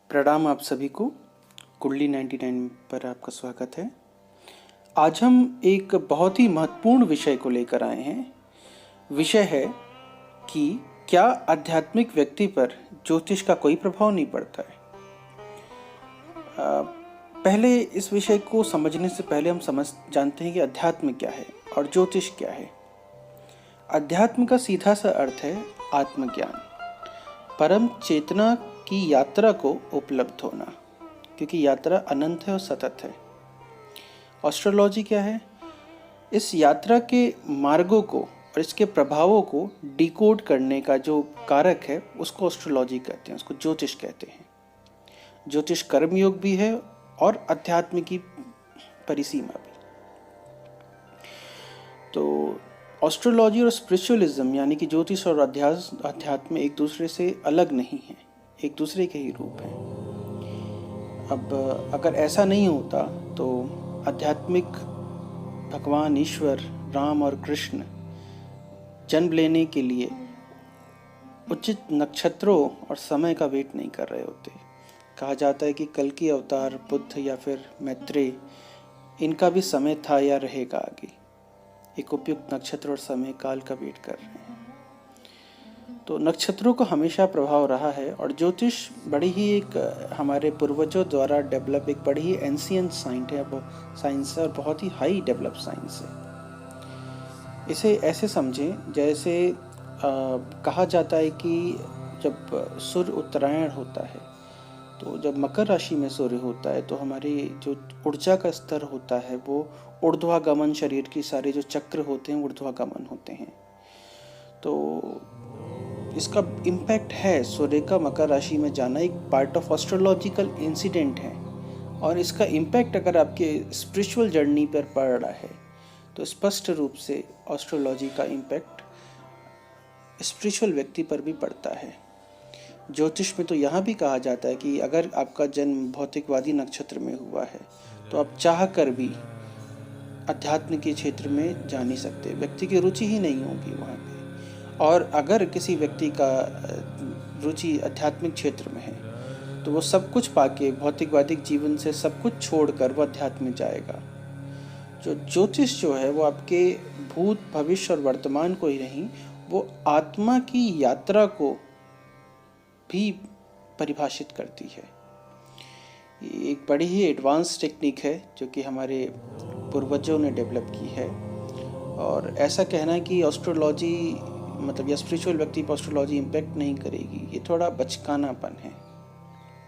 प्रणाम आप सभी को। कुंडली 99 पर आपका स्वागत है। आज हम एक बहुत ही महत्वपूर्ण विषय को लेकर आए हैं। विषय है कि क्या आध्यात्मिक व्यक्ति पर ज्योतिष का कोई प्रभाव नहीं पड़ता है। पहले इस विषय को समझने से पहले हम जानते हैं कि अध्यात्म क्या है और ज्योतिष क्या है। अध्यात्म का सीधा सा अर्थ है आत्मज्ञान, परम चेतना की यात्रा को उपलब्ध होना, क्योंकि यात्रा अनंत है और सतत है। एस्ट्रोलॉजी क्या है? इस यात्रा के मार्गों को और इसके प्रभावों को डिकोड करने का जो कारक है उसको एस्ट्रोलॉजी कहते हैं, उसको ज्योतिष कहते हैं। ज्योतिष कर्मयोग भी है और अध्यात्म की परिसीमा भी। तो एस्ट्रोलॉजी और स्पिरिचुअलिज्म यानी कि ज्योतिष और अध्यात्म एक दूसरे से अलग नहीं है, एक दूसरे के ही रूप हैं। अब अगर ऐसा नहीं होता तो आध्यात्मिक भगवान ईश्वर राम और कृष्ण जन्म लेने के लिए उचित नक्षत्रों और समय का वेट नहीं कर रहे होते। कहा जाता है कि कल की अवतार बुद्ध या फिर मैत्रेय, इनका भी समय था या रहेगा आगे। एक उपयुक्त नक्षत्र और समय काल का वेट कर रहे हैं। तो नक्षत्रों का हमेशा प्रभाव रहा है और ज्योतिष बड़ी ही एक हमारे पूर्वजों द्वारा डेवलप एक बड़ी ही एंशिएंट साइंस है और बहुत ही हाई डेवलप साइंस है। इसे ऐसे समझें जैसे कहा जाता है कि जब सूर्य उत्तरायण होता है तो जब मकर राशि में सूर्य होता है तो हमारी जो ऊर्जा का स्तर होता है वो ऊर्ध्वागमन, शरीर की सारे जो चक्र होते हैं ऊर्ध्वागमन होते हैं। तो इसका इम्पैक्ट है, सूर्य का मकर राशि में जाना एक पार्ट ऑफ एस्ट्रोलॉजिकल इंसिडेंट है और इसका इम्पैक्ट अगर आपके स्पिरिचुअल जर्नी पर पड़ रहा है तो स्पष्ट रूप से एस्ट्रोलॉजी का इम्पैक्ट स्पिरिचुअल व्यक्ति पर भी पड़ता है। ज्योतिष में तो यहाँ भी कहा जाता है कि अगर आपका जन्म भौतिकवादी नक्षत्र में हुआ है तो आप चाह कर भी अध्यात्म के क्षेत्र में जा नहीं सकते, व्यक्ति की रुचि ही नहीं होगी वहाँ पे। और अगर किसी व्यक्ति का रुचि आध्यात्मिक क्षेत्र में है तो वो सब कुछ पाके भौतिकवादी जीवन से सब कुछ छोड़कर वो अध्यात्म में जाएगा। जो ज्योतिष जो है वो आपके भूत भविष्य और वर्तमान को ही नहीं, वो आत्मा की यात्रा को भी परिभाषित करती है। ये एक बड़ी ही एडवांस टेक्निक है जो कि हमारे पूर्वजों ने डेवलप की है। और ऐसा कहना कि एस्ट्रोलॉजी मतलब या स्पिरिचुअल व्यक्ति पर एस्ट्रोलॉजी इम्पैक्ट नहीं करेगी, ये थोड़ा बचकानापन है।